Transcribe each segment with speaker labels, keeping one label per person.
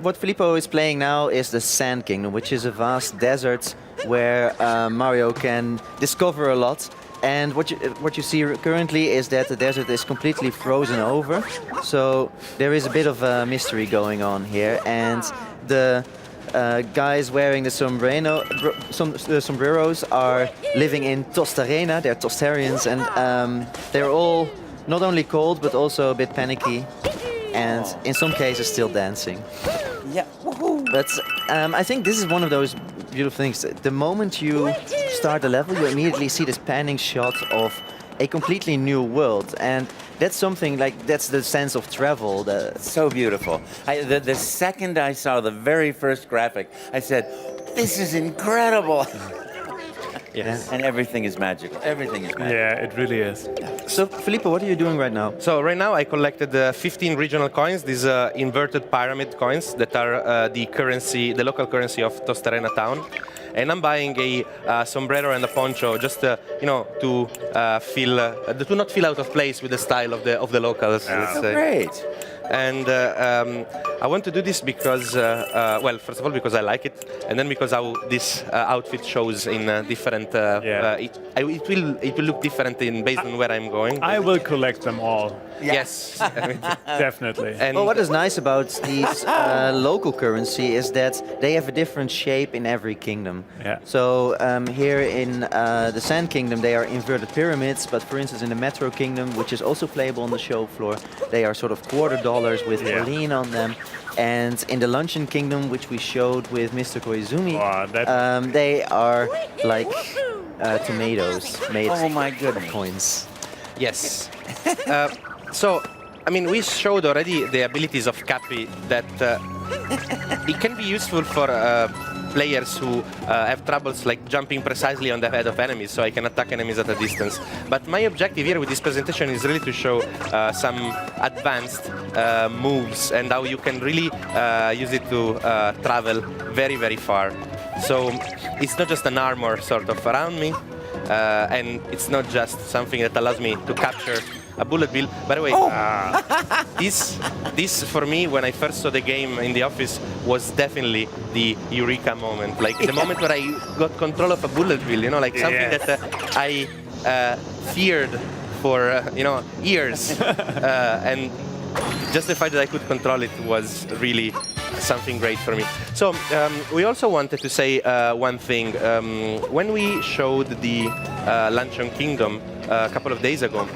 Speaker 1: What Filippo is playing now is the Sand Kingdom, which is a vast desert where Mario can discover a lot. And what you see currently is that the desert is completely frozen over. So there is a bit of a mystery going on here. And the guys wearing the sombreros are living in Tostarena. They're Tostarians, and they're all not only cold but also a bit panicky, and in some cases still dancing.
Speaker 2: Yeah.
Speaker 1: But I think this is one of those beautiful things. The moment you start the level, you immediately see this panning shot of a completely new world, and that's something like that's the sense of travel.
Speaker 2: So beautiful. The second I saw the very first graphic, I said, "This is incredible."
Speaker 3: Yes.
Speaker 2: And everything is magical. Everything is magical.
Speaker 3: Yeah, it really is.
Speaker 1: So, Filippo, what are you doing right now?
Speaker 4: So right now I collected 15 regional coins, these inverted pyramid coins that are the currency, the local currency of Tostarena town. And I'm buying a sombrero and a poncho just you know, to to not feel out of place with the style of the locals.
Speaker 3: Yeah.
Speaker 4: Let's say.
Speaker 2: Great.
Speaker 4: And I want to do this because, well, first of all, because I like it, and then because how this outfit shows in different. It will look different based on where I'm going.
Speaker 3: I will collect them all.
Speaker 4: Yes,
Speaker 3: Definitely.
Speaker 4: and
Speaker 1: Well, what is nice about these local currency is that they have a different shape in every kingdom.
Speaker 3: Yeah.
Speaker 1: So here in the Sand Kingdom, they are inverted pyramids, but for instance in the Metro Kingdom, which is also playable on the show floor, they are sort of $quarter with Pauline on them. And in the Luncheon Kingdom, which we showed with Mr. Koizumi, they are like tomatoes made
Speaker 2: Oh my goodness.
Speaker 1: of coins.
Speaker 4: yes. So, I mean, we showed already the abilities of Cappy that it can be useful for players who have troubles like jumping precisely on the head of enemies, so I can attack enemies at a distance. But my objective here with this presentation is really to show some advanced moves and how you can really use it to travel very, very far. So it's not just an armor sort of around me, and it's not just something that allows me to capture a bullet bill. By the way, this for me, when I first saw the game in the office, was definitely the eureka moment. Like the moment where I got control of a bullet bill, you know, like something that I feared for, you know, years. And just the fact that I could control it was really something great for me. So we also wanted to say one thing. When we showed the Luncheon Kingdom a couple of days ago,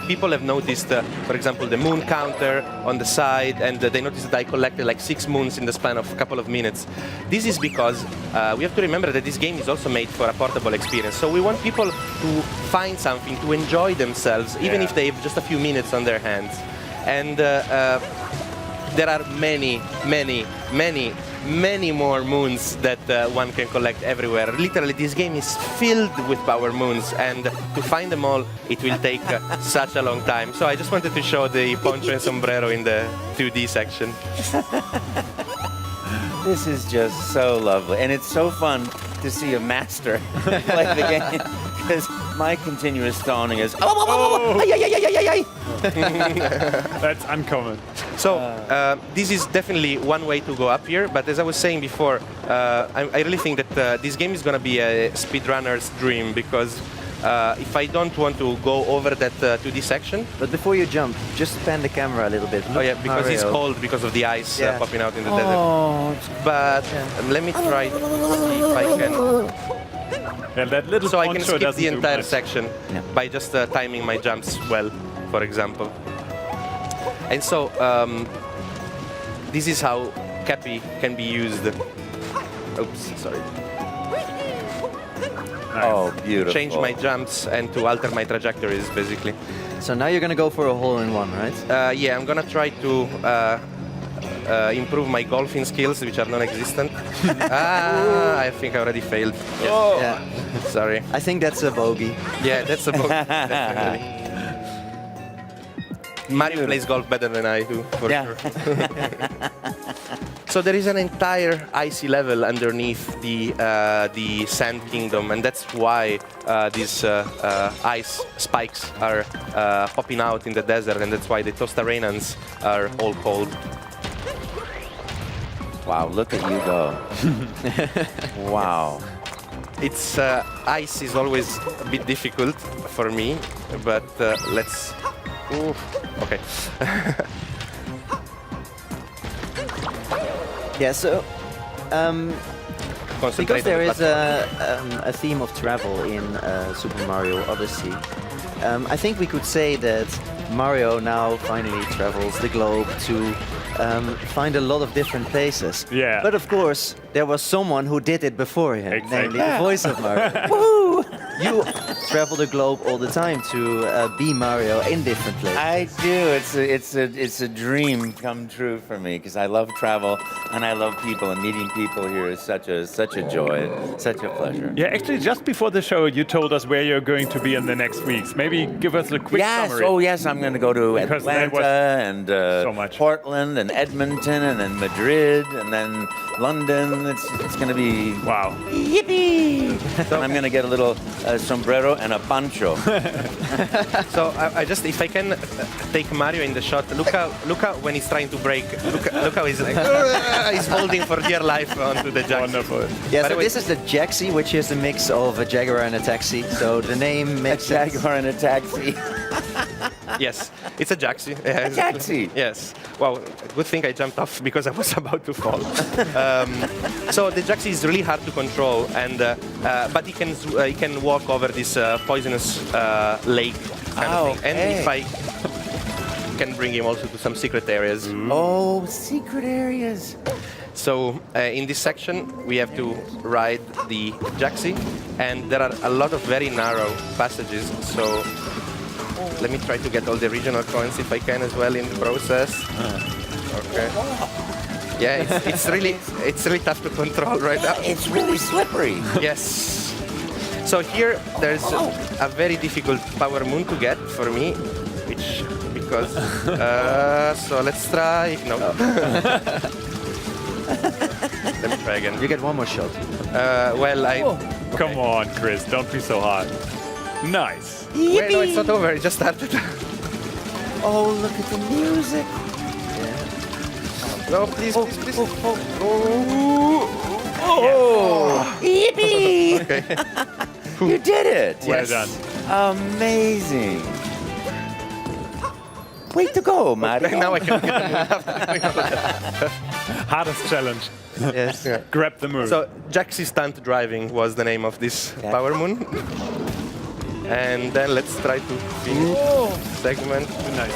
Speaker 4: people have noticed, for example, the moon counter on the side, and they noticed that I collected like 6 moons in the span of a couple of minutes. This is because we have to remember that this game is also made for a portable experience. So we want people to find something, to enjoy themselves, even if they have just a few minutes on their hands. And there are many, many, many, many more moons that one can collect everywhere. Literally, this game is filled with power moons, and to find them all, it will take such a long time. So I just wanted to show the poncho and sombrero in the 2D section.
Speaker 2: This is just so lovely, and it's so fun to see a master play the game, because my continuous stoning is
Speaker 3: That's uncommon.
Speaker 4: So this is definitely one way to go up here, but as I was saying before, I really think that this game is going to be a speedrunner's dream, because if I don't want to go over that 2D section.
Speaker 1: But before you jump, just pan the camera a little bit.
Speaker 4: Oh yeah, because it's
Speaker 1: Mario.
Speaker 4: cold because of the ice popping out in the
Speaker 1: Oh,
Speaker 4: desert. But let me try to see if I can.
Speaker 3: Yeah, that little
Speaker 4: So I can
Speaker 3: poncho
Speaker 4: skip
Speaker 3: doesn't
Speaker 4: the
Speaker 3: do
Speaker 4: entire
Speaker 3: much.
Speaker 4: section by just timing my jumps well, for example. And so this is how Cappy can be used. Oops, sorry.
Speaker 3: Nice.
Speaker 2: oh, beautiful.
Speaker 4: Change my jumps and to alter my trajectories, basically.
Speaker 1: so now you're gonna go for a hole-in-one, right?
Speaker 4: Yeah, I'm gonna try to improve my golfing skills, which are non-existent. I think I already failed.
Speaker 1: Yeah.
Speaker 4: Sorry.
Speaker 1: I think that's a bogey.
Speaker 4: Yeah, that's a book. Definitely. Mario plays golf better than I do, for sure. So there is an entire icy level underneath the Sand Kingdom, and that's why these ice spikes are popping out in the desert, and that's why the Tostarenans are all cold.
Speaker 2: Wow, look at you go. Wow.
Speaker 4: It's ice is always a bit difficult for me, but let's. Ooh, okay.
Speaker 1: Yeah, so because
Speaker 4: Concentrate on
Speaker 1: there
Speaker 4: the
Speaker 1: is a theme of travel in Super Mario Odyssey, I think we could say that Mario now finally travels the globe to find a lot of different places.
Speaker 3: Yeah.
Speaker 1: But of course, there was someone who did it before him,
Speaker 3: Exactly.
Speaker 1: namely the voice of Mario. Woo! You travel the globe all the time to be Mario in different places.
Speaker 2: I do. It's a dream come true for me because I love travel and I love people, and meeting people here is such a joy, such a pleasure.
Speaker 3: Yeah, actually, just before the show, you told us where you're going to be in the next weeks. Maybe give us a quick
Speaker 2: Yes.
Speaker 3: summary.
Speaker 2: Oh, yes. I'm going to go to
Speaker 3: Because that
Speaker 2: Atlanta
Speaker 3: was
Speaker 2: and
Speaker 3: so much.
Speaker 2: Portland and Edmonton and then Madrid and then London. It's going to be
Speaker 3: Wow.
Speaker 2: yippee! And I'm going to get a little sombrero and a poncho.
Speaker 4: So I just, if I can take Mario in the shot, look how when he's trying to brake, look how he's like, he's holding for dear life onto the jack.
Speaker 3: Wonderful.
Speaker 1: Yeah,
Speaker 4: By
Speaker 1: so
Speaker 4: the way-
Speaker 1: this is the Jaxi, which is a mix of a Jaguar and a taxi. So the name
Speaker 2: A
Speaker 1: makes sense.
Speaker 2: Jaguar and a taxi.
Speaker 4: Yes, it's a Jaxi. Yeah,
Speaker 2: A Jaxi.
Speaker 4: Yes. Wow, good thing I jumped off because I was about to fall. So the Jaxi is really hard to control, and but he can walk over this poisonous lake kind of thing. And if I can bring him also to some secret areas.
Speaker 2: Oh, secret areas.
Speaker 4: So in this section, we have to ride the Jaxi, and there are a lot of very narrow passages. So let me try to get all the regional coins if I can as well in the process. Okay. Yeah, it's really tough to control right now.
Speaker 2: It's really slippery.
Speaker 4: Yes. So here there's a very difficult power moon to get for me, which because so let's try. No. Let me try again.
Speaker 1: You get one more shot.
Speaker 4: Well,
Speaker 3: Come on, Chris. Don't be so hard. Nice.
Speaker 4: Wait, no, it's not over. It just started.
Speaker 2: Oh, look at the music.
Speaker 4: No, please, please, please.
Speaker 2: Yippee!
Speaker 4: Okay.
Speaker 2: You did it.
Speaker 3: Well done.
Speaker 2: Amazing. Way to go, Mario.
Speaker 4: Now I can get the
Speaker 3: Hardest challenge.
Speaker 1: Yes.
Speaker 3: Grab the move.
Speaker 4: So, Jaxi Stunt Driving was the name of this power moon. And then let's try to finish segment.
Speaker 3: nice.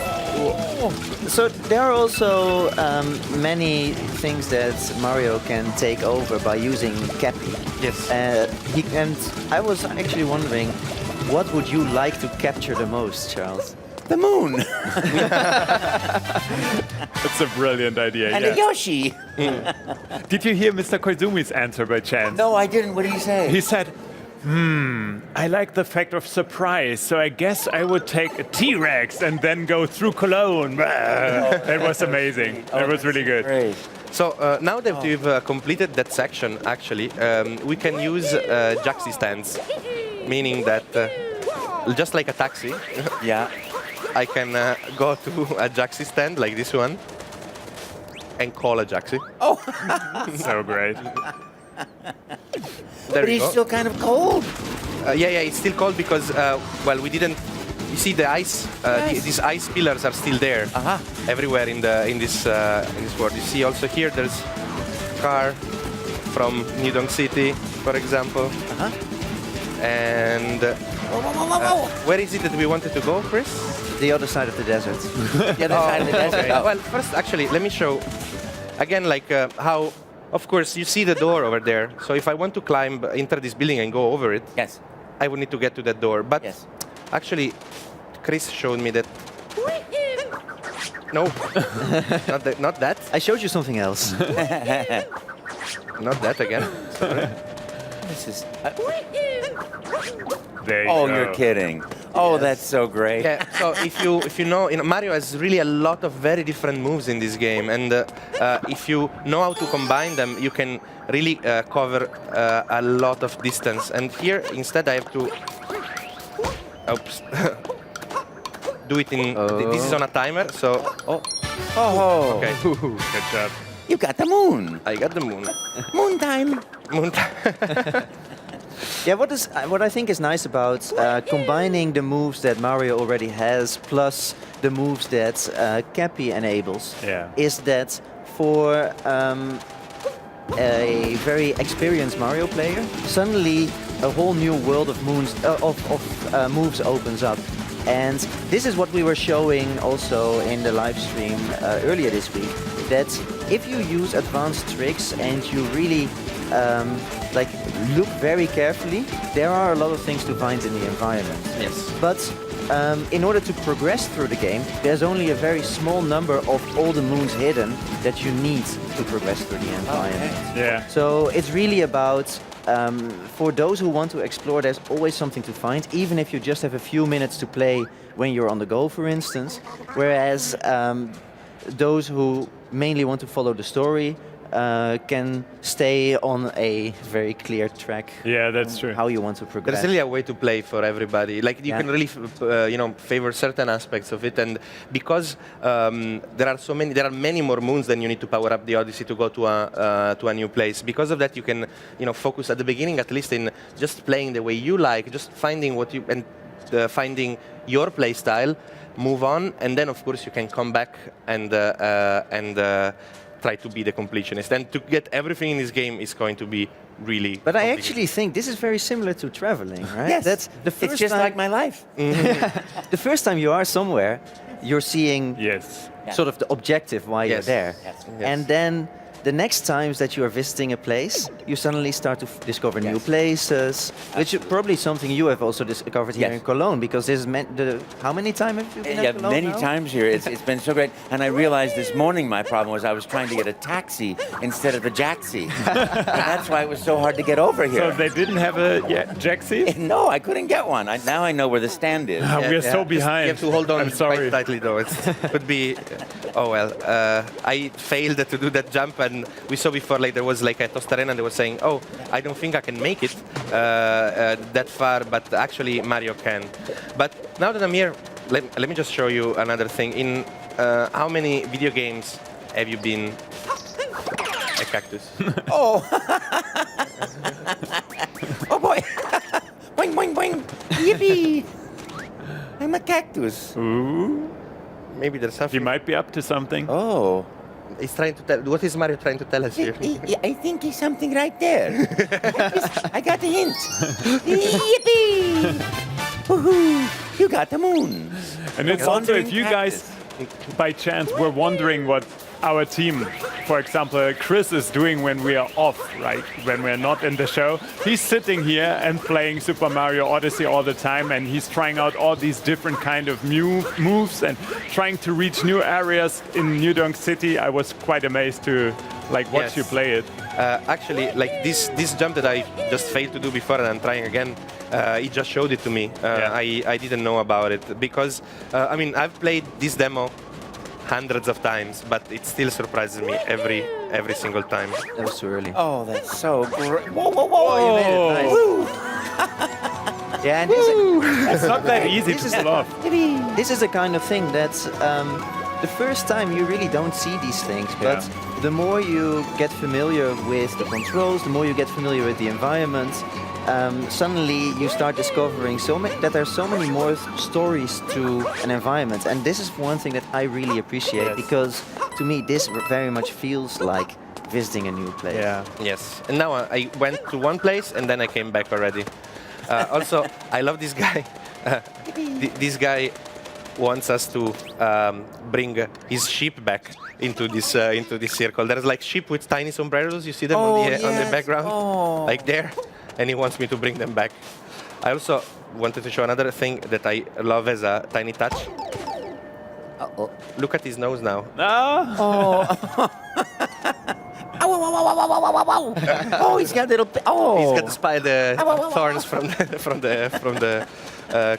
Speaker 1: So there are also many things that Mario can take over by using Cappy.
Speaker 4: Yes.
Speaker 1: And I was actually wondering, what would you like to capture the most, Charles?
Speaker 2: The moon.
Speaker 3: It's a brilliant idea.
Speaker 2: And
Speaker 3: yeah.
Speaker 2: a Yoshi.
Speaker 3: Did you hear Mr. Koizumi's answer by chance?
Speaker 2: No, I didn't. What did he say?
Speaker 3: He said, I like the fact of surprise, so I guess I would take a T-Rex and then go through Cologne. It was amazing. It was really good.
Speaker 2: Great.
Speaker 4: So now that we've completed that section, actually, we can use Jaxi stands, meaning that just like a taxi,
Speaker 2: Yeah.
Speaker 4: I can go to a Jaxi stand like this one and call a Jaxi.
Speaker 3: So great.
Speaker 4: There
Speaker 2: But
Speaker 4: we
Speaker 2: he's
Speaker 4: go.
Speaker 2: still kind of cold.
Speaker 4: Yeah, it's still cold because, well, we didn't. You see, the ice, these ice pillars are still there everywhere in this world. You see, also here there's car from New Donk City, for example. And where is it that we wanted to go, Chris?
Speaker 1: The other side of the desert.
Speaker 2: The other side of the desert.
Speaker 4: Okay. Well, first, actually, let me show again, like how. Of course, you see the door over there. So if I want to climb, enter this building and go over it,
Speaker 2: Yes.
Speaker 4: I would need to get to that door. But
Speaker 2: Yes.
Speaker 4: actually, Chris showed me that. No, not that,
Speaker 1: I showed you something else.
Speaker 4: not that again.
Speaker 2: This is.
Speaker 3: There you
Speaker 2: Oh,
Speaker 3: go.
Speaker 2: you're kidding. Oh, that's so great.
Speaker 4: Yeah. So if you know, Mario has really a lot of very different moves in this game, and if you know how to combine them, you can really cover a lot of distance. And here, instead, I have to. Oops. Do it in. This is on a timer, so.
Speaker 2: Oh.
Speaker 4: Okay.
Speaker 3: Good job.
Speaker 2: You got the moon.
Speaker 4: I got the moon.
Speaker 2: Moon time.
Speaker 4: Moon.
Speaker 1: Yeah, what I think is nice about combining the moves that Mario already has plus the moves that Cappy enables is that for a very experienced Mario player, suddenly a whole new world of moves opens up. And this is what we were showing also in the live stream earlier this week, that if you use advanced tricks and you really like look very carefully, there are a lot of things to find in the environment.
Speaker 4: Yes.
Speaker 1: But in order to progress through the game, there's only a very small number of all the moons hidden that you need to progress through the environment.
Speaker 3: Yeah.
Speaker 1: So it's really about, for those who want to explore, there's always something to find, even if you just have a few minutes to play when you're on the go, for instance. Whereas those who mainly want to follow the story can stay on a very clear track.
Speaker 3: Yeah, that's true.
Speaker 1: How you want to progress.
Speaker 4: There's really a way to play for everybody. Like you can really, favor certain aspects of it, and because there are many more moons than you need to power up the Odyssey to go to a new place. Because of that, you can, focus at the beginning, at least, in just playing the way you like, just finding what you and finding your play style, move on, and then of course you can come back and try to be the completionist. And to get everything in this game is going to be really
Speaker 1: But I actually think this is very similar to traveling, right?
Speaker 2: Yes.
Speaker 1: That's the first
Speaker 2: It's just
Speaker 1: time,
Speaker 2: like my life.
Speaker 1: the first time you are somewhere, you're seeing
Speaker 3: Yes.
Speaker 1: sort of the objective why you're
Speaker 4: Yes.
Speaker 1: there.
Speaker 2: Yes.
Speaker 4: Yes.
Speaker 1: And then the next times that you are visiting a place, you suddenly start to discover new
Speaker 2: Yes.
Speaker 1: places, which is probably something you have also discovered here
Speaker 2: Yes.
Speaker 1: in Cologne, because this is how many times have you been
Speaker 2: Yeah,
Speaker 1: at Cologne
Speaker 2: many
Speaker 1: now?
Speaker 2: times here. It's been so great. And I realized this morning my problem was I was trying to get a taxi instead of a jaxi. And that's why it was so hard to get over
Speaker 3: So
Speaker 2: here.
Speaker 3: they didn't have a Jaxi?
Speaker 2: No, I couldn't get one. Now I know where the stand is.
Speaker 3: We're so behind.
Speaker 4: You have to hold on
Speaker 3: I'm sorry.
Speaker 4: quite tightly, though. It could be. Oh well. I failed to do that jump, and we saw before, like there was like a Tostarena, and they were saying, "Oh, I don't think I can make it that far," but actually Mario can. But now that I'm here, let me just show you another thing. In how many video games have you been a cactus?
Speaker 2: Oh. Oh boy. Boing, boing, boing. Yippee. I'm a cactus.
Speaker 3: Ooh.
Speaker 4: Maybe there's
Speaker 3: He
Speaker 4: something.
Speaker 3: might be up to something.
Speaker 2: Oh.
Speaker 4: He's trying to tell. What is Mario trying to tell us here?
Speaker 2: I think he's something right there. I got the hint. Yippee! Woohoo! You got the moon.
Speaker 3: And it's also, if you guys, by chance, were wondering what our team, for example, Chris is doing when we are off, right? When we're not in the show, he's sitting here and playing Super Mario Odyssey all the time, and he's trying out all these different kind of new moves and trying to reach new areas in New Donk City. I was quite amazed to watch
Speaker 4: Yes.
Speaker 3: you play it.
Speaker 4: Actually, like this jump that I just failed to do before, and I'm trying again. He just showed it to me. I didn't know about it because I've played this demo hundreds of times, but it still surprises me every single time.
Speaker 1: That was too early.
Speaker 2: Oh, that's so great. Whoa, whoa, whoa.
Speaker 1: You made it, nice.
Speaker 2: Woo.
Speaker 1: Yeah, and
Speaker 3: It's not that easy
Speaker 1: This
Speaker 3: to
Speaker 1: is-
Speaker 3: pull off.
Speaker 1: this is the kind of thing that the first time you really don't see these things, but
Speaker 3: Yeah.
Speaker 1: the more you get familiar with the controls, the more you get familiar with the environment, suddenly you start discovering that there are so many more stories to an environment. And this is one thing that I really appreciate,
Speaker 3: Yes.
Speaker 1: because to me this very much feels like visiting a new place.
Speaker 3: Yeah.
Speaker 4: Yes, and now I went to one place and then I came back already. Also, I love this guy. This guy wants us to bring his sheep back into this circle. There's like sheep with tiny sombreros. You see them on the background, like there, and he wants me to bring them back. I also wanted to show another thing that I love as a tiny touch.
Speaker 2: Uh-oh.
Speaker 4: Look at his nose now.
Speaker 3: Ah.
Speaker 2: Oh, he's got little. Oh.
Speaker 4: He's got the thorns from the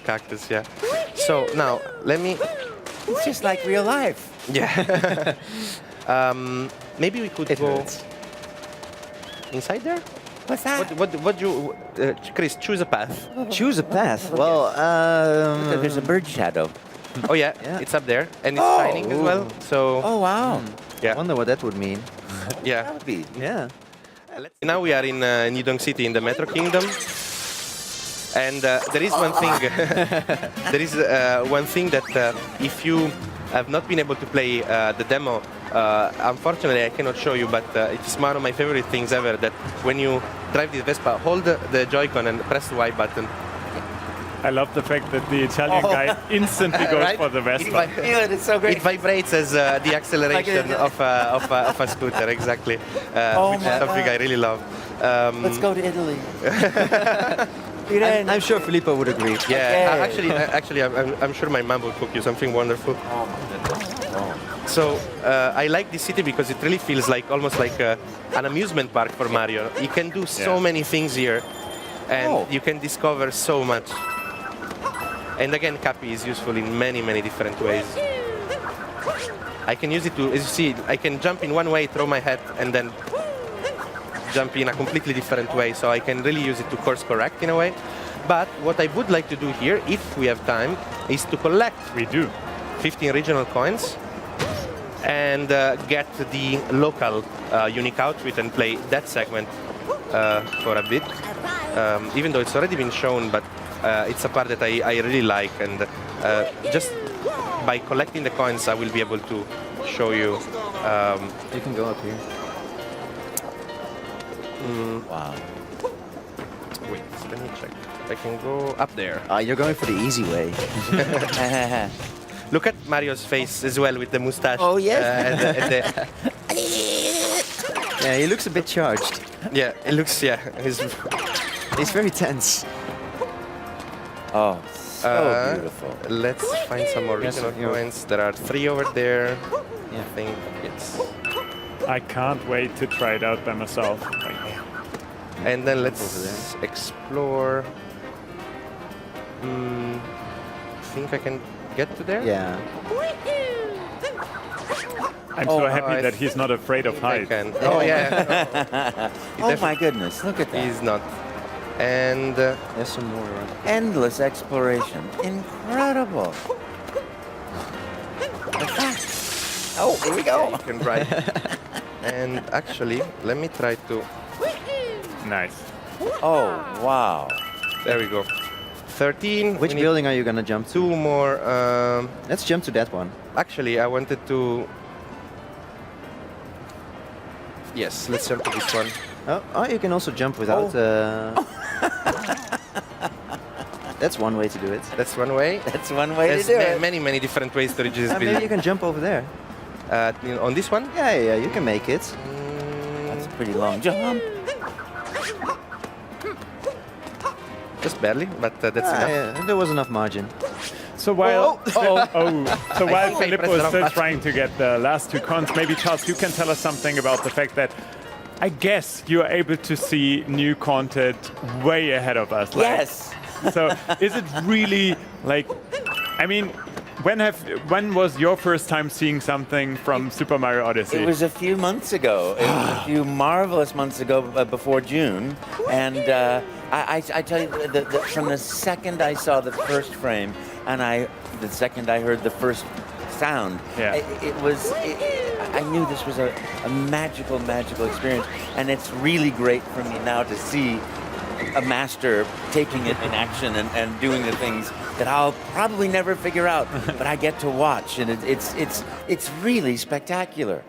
Speaker 4: cactus. Yeah. So now let me.
Speaker 2: It's just like real life.
Speaker 4: Yeah. Maybe we could go
Speaker 1: hurts.
Speaker 4: inside there.
Speaker 2: What's that?
Speaker 4: What you, Chris? Choose a path.
Speaker 1: Choose a path. Well,
Speaker 2: There's a bird shadow.
Speaker 4: Oh yeah,
Speaker 1: Yeah.
Speaker 4: it's up there and it's
Speaker 2: Oh.
Speaker 4: shining as well. So
Speaker 2: Oh, wow.
Speaker 1: I
Speaker 4: yeah.
Speaker 1: wonder what that would mean.
Speaker 4: Yeah.
Speaker 2: That would be.
Speaker 1: Yeah.
Speaker 4: Now we are in Nidong City in the Metro Kingdom. And there is one thing. There is one thing that if you have not been able to play the demo, unfortunately I cannot show you, but it's one of my favorite things ever. That when you drive the Vespa, hold the Joy-Con and press the Y button.
Speaker 3: I love the fact that the Italian guy instantly goes
Speaker 4: Right?
Speaker 3: for the Vespa.
Speaker 2: I feel it. It's so great.
Speaker 4: It vibrates as the acceleration of a scooter, exactly. Which is something I really love.
Speaker 2: Let's go to Italy.
Speaker 1: I'm sure Filippo would agree.
Speaker 4: Yeah,
Speaker 2: Okay.
Speaker 4: actually, I'm sure my mom will cook you something wonderful. So I like this city because it really feels like almost like an amusement park for Mario. You can do so many things here, and you can discover so much. And again, Cappy is useful in many, many different ways. I can use it to, as you see, I can jump in one way, throw my hat, and then jump in a completely different way. So I can really use it to course correct in a way. But what I would like to do here, if we have time, is to collect
Speaker 3: We do.
Speaker 4: 15 regional coins and get the local unique outfit and play that segment for a bit. Even though it's already been shown, but it's a part that I really like, and just by collecting the coins I will be able to show you.
Speaker 1: You can go up here.
Speaker 2: Wow.
Speaker 4: Wait, let me check. I can go up there.
Speaker 1: You're going for the easy way.
Speaker 4: Look at Mario's face as well with the mustache.
Speaker 2: Oh, yes.
Speaker 1: Yeah, he looks a bit charged.
Speaker 4: Yeah, it looks, yeah.
Speaker 1: He's very tense.
Speaker 2: Oh, so beautiful.
Speaker 4: Let's find some more
Speaker 1: Yes,
Speaker 4: regional
Speaker 1: yeah.
Speaker 4: coins. There are 3 over there.
Speaker 1: Yeah.
Speaker 4: I think it's...
Speaker 3: I can't wait to try it out by myself.
Speaker 4: And then let's
Speaker 1: Over
Speaker 4: explore. Think I can get to there?
Speaker 1: Yeah.
Speaker 3: I'm so
Speaker 4: Oh,
Speaker 3: happy
Speaker 4: I
Speaker 3: that he's not afraid of
Speaker 4: I
Speaker 3: heights.
Speaker 4: can. Oh yeah.
Speaker 2: Oh my goodness, look at that.
Speaker 4: He's not. And
Speaker 1: There's some more around.
Speaker 2: Endless exploration. Incredible. Oh, here we go.
Speaker 4: you can ride. And actually, let me try to.
Speaker 3: Nice.
Speaker 2: Oh, wow.
Speaker 4: There we go. 13.
Speaker 1: Which
Speaker 4: we need
Speaker 1: building are you gonna jump to?
Speaker 4: 2 more.
Speaker 1: Let's jump to that one.
Speaker 4: Actually, I wanted to. Yes, let's jump to this one.
Speaker 1: Oh, you can also jump without. That's one way to do it.
Speaker 4: That's one way.
Speaker 2: That's one way
Speaker 4: There's
Speaker 2: to do it.
Speaker 4: many, many different ways to reach this
Speaker 1: Maybe you
Speaker 4: building.
Speaker 1: can jump over there.
Speaker 4: On this one?
Speaker 1: Yeah, you can make it.
Speaker 2: That's a pretty long jump.
Speaker 4: Just barely, but that's enough.
Speaker 1: Yeah, there was enough margin.
Speaker 3: So while so while
Speaker 4: think I
Speaker 3: Filippo
Speaker 4: pressed
Speaker 3: is
Speaker 4: the wrong
Speaker 3: still
Speaker 4: button.
Speaker 3: trying to get the last 2 cons, maybe Charles, you can tell us something about the fact that I guess you're able to see new content way ahead of us. Like,
Speaker 2: Yes.
Speaker 3: So is it really like? I mean, when was your first time seeing something from Super Mario Odyssey?
Speaker 2: It was a few months ago. It was a few marvelous months ago, before June. And I tell you, from the second I saw the first frame, and the second I heard the first sound,
Speaker 3: Yeah.
Speaker 2: I knew this was a magical, magical experience. And it's really great for me now to see a master taking it in action and doing the things that I'll probably never figure out, but I get to watch, and it's really spectacular.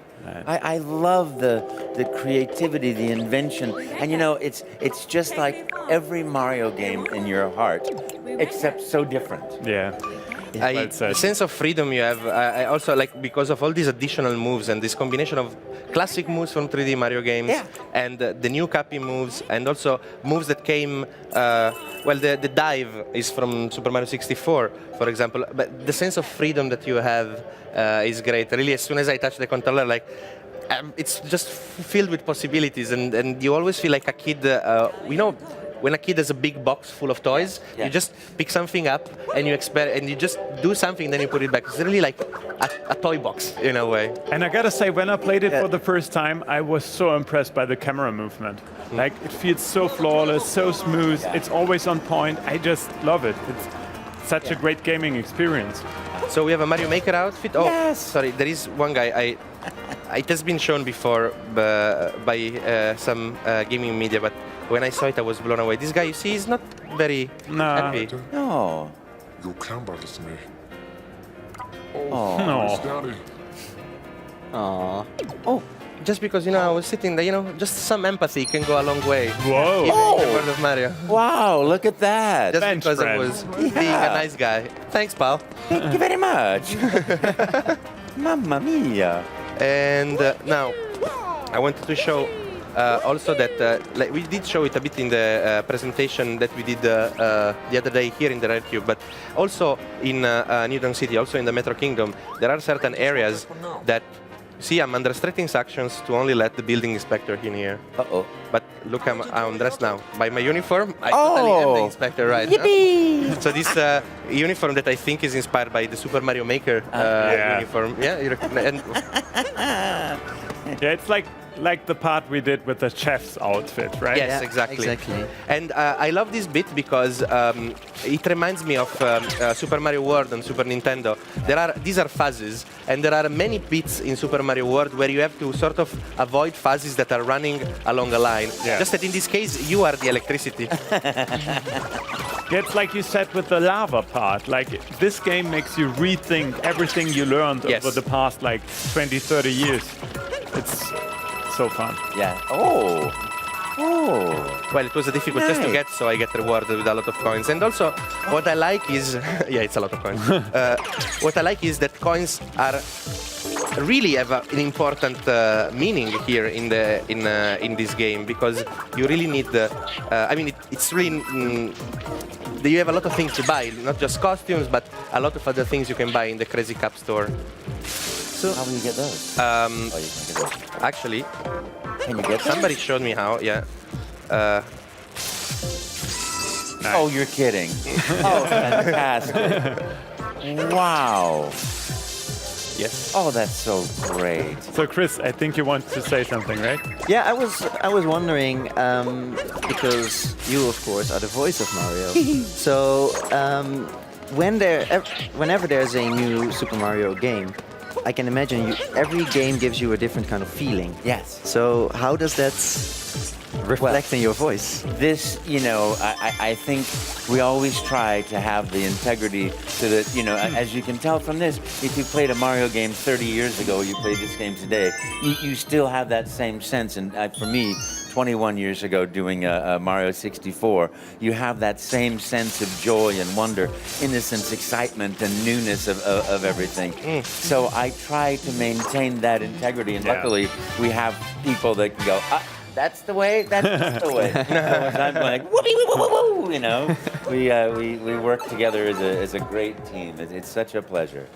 Speaker 2: I love the creativity, the invention, and you know, it's just like every Mario game in your heart, except so different.
Speaker 3: Yeah. Well
Speaker 4: The
Speaker 3: said.
Speaker 4: sense of freedom you have, I also like because of all these additional moves and this combination of classic moves from 3D Mario games and the new Cappy moves and also moves that came, well, the dive is from Super Mario 64, for example, but the sense of freedom that you have is great. Really, as soon as I touch the controller, like, it's just filled with possibilities and you always feel like a kid, you know, when a kid has a big box full of toys, you just pick something up and you just do something, then you put it back. It's really like a toy box in a way.
Speaker 3: And I gotta say, when I played it for the first time, I was so impressed by the camera movement. Like, it feels so flawless, so smooth. It's always on point. I just love it. It's such a great gaming experience.
Speaker 4: So we have a Mario Maker outfit. Oh,
Speaker 2: Yes.
Speaker 4: sorry, there is one guy. it has been shown before by some gaming media, but when I saw it, I was blown away. This guy, you see, is not very happy.
Speaker 2: No.
Speaker 5: Your camera is me.
Speaker 2: Oh.
Speaker 3: No.
Speaker 5: Daddy.
Speaker 1: Aw.
Speaker 4: Oh, just because, I was sitting there, just some empathy can go a long way.
Speaker 3: Whoa.
Speaker 4: Even
Speaker 2: Oh.
Speaker 4: in the world of Mario.
Speaker 2: Wow, look at that.
Speaker 4: Just
Speaker 3: Bench
Speaker 4: because I
Speaker 3: press.
Speaker 4: was being a nice guy. Thanks, pal.
Speaker 2: Thank you very much. Mamma mia.
Speaker 4: And now, I wanted to show also that like we did show it a bit in the presentation that we did the other day here in the Red Cube, but also in New Donk City, also in the Metro Kingdom, there are certain areas that, see, I'm under strict instructions to only let the building inspector in here.
Speaker 2: Uh-oh.
Speaker 4: But look, I'm dressed now. By my uniform, I totally am the inspector, right?
Speaker 2: Yippee!
Speaker 4: So this uniform that I think is inspired by the Super Mario Maker
Speaker 3: Yeah.
Speaker 4: uniform. Yeah, you recognize. And
Speaker 3: Yeah, it's like the part we did with the chef's outfit, right?
Speaker 4: Yes,
Speaker 1: Yeah,
Speaker 4: exactly.
Speaker 1: exactly.
Speaker 4: And I love this bit because it reminds me of Super Mario World on Super Nintendo. These are phases, and there are many bits in Super Mario World where you have to sort of avoid phases that are running along a line.
Speaker 3: Yeah.
Speaker 4: Just that in this case, you are the electricity.
Speaker 3: Yeah, it's like you said with the lava part. Like, this game makes you rethink everything you learned
Speaker 4: Yes.
Speaker 3: over the past, 20, 30 years. It's so fun.
Speaker 2: Yeah. Oh. Oh.
Speaker 4: Well, it was a difficult test to
Speaker 2: Nice.
Speaker 4: get, so I get rewarded with a lot of coins. And also, what I like is, yeah, it's a lot of coins. What I like is that coins are really have an important meaning here in this game, because you really need the. It's really. You have a lot of things to buy, not just costumes, but a lot of other things you can buy in the Crazy Cup store.
Speaker 2: So how do you get those? Oh, you can get those.
Speaker 4: Actually,
Speaker 2: Can you get those?
Speaker 4: somebody showed me how. Yeah.
Speaker 2: Oh, you're kidding. Oh, fantastic. Wow.
Speaker 4: Yes.
Speaker 2: Oh, that's so great.
Speaker 3: So, Chris, I think you want to say something, right?
Speaker 1: Yeah, I was wondering because you, of course, are the voice of Mario. So whenever there's a new Super Mario game, I can imagine every game gives you a different kind of feeling.
Speaker 2: Yes.
Speaker 1: So how does that reflect in your voice?
Speaker 2: This, I think we always try to have the integrity so that, as you can tell from this, if you played a Mario game 30 years ago, you played this game today, you still have that same sense. And for me, 21 years ago doing a Mario 64, you have that same sense of joy and wonder, innocence, excitement, and newness of everything. So I try to maintain that integrity, and
Speaker 3: Yeah.
Speaker 2: luckily we have people that can go, that's the way, that's the way. So I'm like, whoopee, woo, woo, woo, we work together as a great team. It's such a pleasure.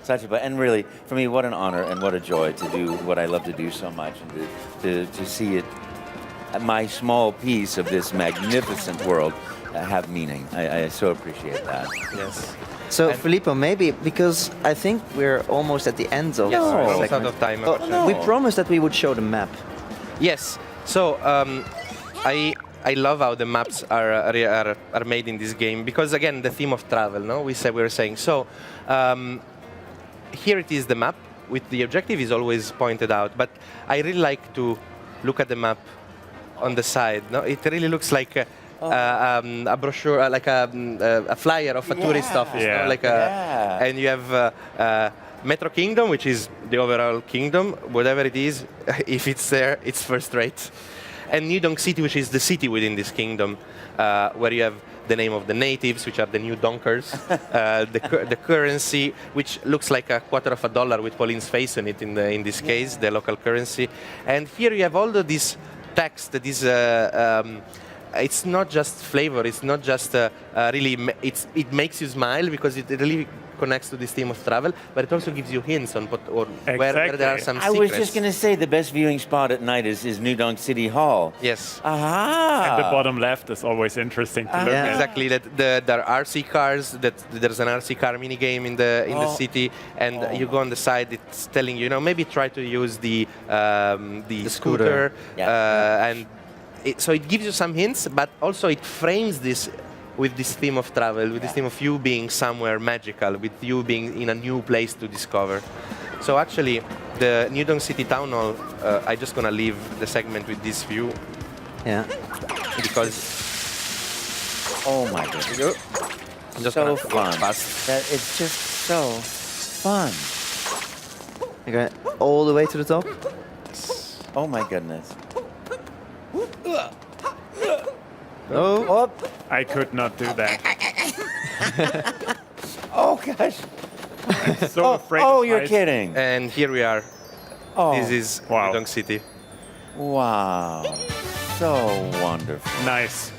Speaker 2: And really, for me, what an honor and what a joy to do what I love to do so much, and to see it, my small piece of this magnificent world, have meaning. I so appreciate that.
Speaker 4: Yes.
Speaker 1: So Filippo, maybe because I think we're almost at the end of
Speaker 4: Yes.
Speaker 1: our
Speaker 4: We're almost
Speaker 1: segment.
Speaker 4: out of time.
Speaker 1: Oh,
Speaker 4: unfortunately.
Speaker 1: We promised that we would show the map.
Speaker 4: Yes. So I love how the maps are made in this game, because again, the theme of travel. No, we were saying so. Here it is, the map with the objective is always pointed out, but I really like to look at the map on the side. No, it really looks like a brochure, like a flyer of a tourist office.
Speaker 3: Yeah.
Speaker 4: No?
Speaker 2: Yeah.
Speaker 4: And you have Metro Kingdom, which is the overall kingdom, whatever it is. If it's there, it's first rate. And New Donk City, which is the city within this kingdom, where you have the name of the natives, which are the new donkers, the currency, which looks like $0.25 with Pauline's face on it in this case, the local currency. And here you have all of this text that is it's not just flavor, it's not just it makes you smile because it really connects to this theme of travel, but it also gives you hints on where there are some
Speaker 2: I
Speaker 4: secrets.
Speaker 2: was just going to say the best viewing spot at night is New Donk City Hall.
Speaker 4: Yes.
Speaker 2: Aha!
Speaker 3: And the bottom left is always interesting to look
Speaker 1: Yeah.
Speaker 3: at.
Speaker 4: Exactly. That there are RC cars. That there's an RC car mini game in the city, and you go on the side. It's telling you, maybe try to use the scooter, and so it gives you some hints, but also it frames this with this theme of travel, with this theme of you being somewhere magical, with you being in a new place to discover. So actually, the New Donk City Town Hall, I just gonna leave the segment with this view
Speaker 1: Yeah.
Speaker 4: because
Speaker 2: Oh my goodness.
Speaker 4: I'm just
Speaker 2: So
Speaker 4: gonna go
Speaker 2: fun.
Speaker 4: fast.
Speaker 2: That it's just so fun.
Speaker 1: Okay, all the way to the top.
Speaker 2: Oh my goodness.
Speaker 1: Oh,
Speaker 2: Oh,
Speaker 3: I could not do that.
Speaker 2: oh gosh.
Speaker 3: So afraid.
Speaker 2: Oh,
Speaker 3: of
Speaker 2: you're
Speaker 3: heights.
Speaker 2: kidding.
Speaker 4: And here we are.
Speaker 2: Oh,
Speaker 4: This is
Speaker 3: Wow.
Speaker 4: New Donk City.
Speaker 2: wow. So wonderful.
Speaker 3: Nice.